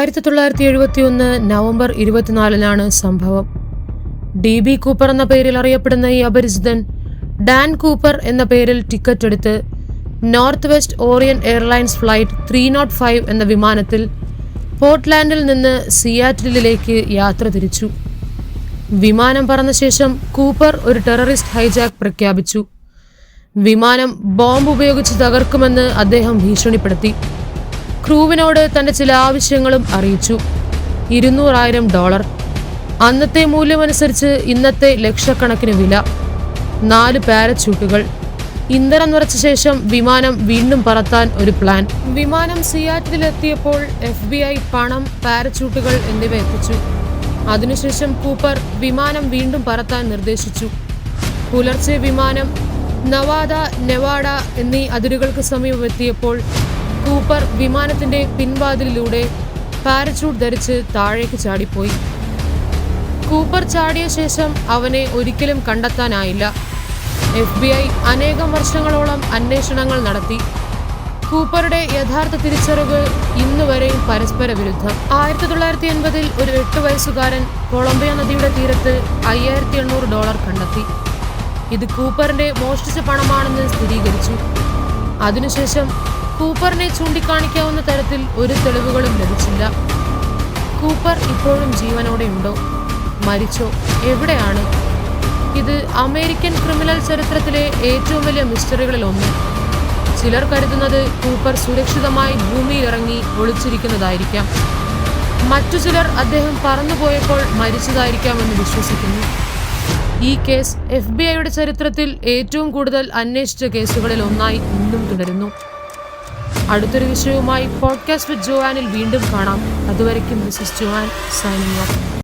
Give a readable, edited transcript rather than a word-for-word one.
1971 November 24 സംഭവം. DB Cooper എന്ന പേരിൽ അറിയപ്പെടുന്ന ഈ അപരിചിതൻ ഡാൻ കൂപ്പർ എന്ന പേരിൽ ടിക്കറ്റ് എടുത്ത് north west orient airlines flight 305 എന്ന വിമാനത്തിൽ പോർട്ട്ലാൻഡിൽ നിന്ന് സിയാറ്റിലിലേക്ക് യാത്ര തിരിച്ചു. വിമാനം പറന്ന ശേഷം കൂപ്പർ ഒരു ടെററിസ്റ്റ് ഹൈജാക്ക് പ്രഖ്യാപിച്ചു. വിമാനം ബോംബ് ഉപയോഗിച്ച് തകർക്കുമെന്ന് അദ്ദേഹം ഭീഷണിപ്പെടുത്തി. ക്രൂവിനോട് തന്റെ ചില ആവശ്യങ്ങളും അറിയിച്ചു. $200,000, അന്നത്തെ മൂല്യമനുസരിച്ച് ഇന്നത്തെ ലക്ഷക്കണക്കിന് വില, 4 പാരച്യൂട്ടുകൾ. ഇന്ധനം നിറച്ച ശേഷം വിമാനം വീണ്ടും പറത്താൻ ഒരു പ്ലാൻ. വിമാനം സിയാറ്റിലെത്തിയപ്പോൾ FBI പണം, പാരച്യൂട്ടുകൾ എന്നിവ എത്തിച്ചു. അതിനുശേഷം കൂപ്പർ വിമാനം വീണ്ടും പറത്താൻ നിർദ്ദേശിച്ചു. പുലർച്ചെ വിമാനം നവാദ, നെവാഡ എന്നീ അതിരുകൾക്ക് സമീപമെത്തിയപ്പോൾ കൂപ്പർ വിമാനത്തിന്റെ പിൻവാതിലിലൂടെ പാരച്യൂട്ട് ധരിച്ച് താഴേക്ക് ചാടിപ്പോയി. കൂപ്പർ ചാടിയ ശേഷം അവനെ ഒരിക്കലും കണ്ടെത്താനായില്ല. FBI അനേകം വർഷങ്ങളോളം അന്വേഷണങ്ങൾ നടത്തി. കൂപ്പറുടെ യഥാർത്ഥ തിരിച്ചറിവ് ഇന്നുവരെയും പരസ്പര വിരുദ്ധം. 1980 ഒരു 8 വയസ്സുകാരൻ കൊളംബിയ നദിയുടെ തീരത്ത് $5,800 കണ്ടെത്തി. ഇത് കൂപ്പറിന്റെ മോഷ്ടിച്ച പണമാണെന്ന് സ്ഥിരീകരിച്ചു. അതിനുശേഷം കൂപ്പറിനെ ചൂണ്ടിക്കാണിക്കാവുന്ന തരത്തിൽ ഒരു തെളിവുകളും ലഭിച്ചില്ല. കൂപ്പർ ഇപ്പോഴും ജീവനോടെ ഉണ്ടോ? മരിച്ചോ? എവിടെയാണ്? ഇത് അമേരിക്കൻ ക്രിമിനൽ ചരിത്രത്തിലെ ഏറ്റവും വലിയ മിസ്റ്ററികളിൽ ഒന്ന്. ചിലർ കരുതുന്നത് കൂപ്പർ സുരക്ഷിതമായി ഭൂമിയിൽ ഇറങ്ങി ഒളിച്ചിരിക്കുന്നതായിരിക്കാം. മറ്റു ചിലർ അദ്ദേഹം പറന്നുപോയപ്പോൾ മരിച്ചതായിരിക്കാമെന്ന് വിശ്വസിക്കുന്നു. ഈ കേസ് FBI ചരിത്രത്തിൽ ഏറ്റവും കൂടുതൽ അന്വേഷിച്ച കേസുകളിൽ ഒന്നായി ഇന്നും തുടരുന്നു. അടുത്തൊരു വിഷയവുമായി പോഡ്കാസ്റ്റ് വിത്ത് ജോആനിൽ വീണ്ടും കാണാം. അതുവരയ്ക്കും മിസസ് ജോആൻ സൈനിങ് ഓഫ്.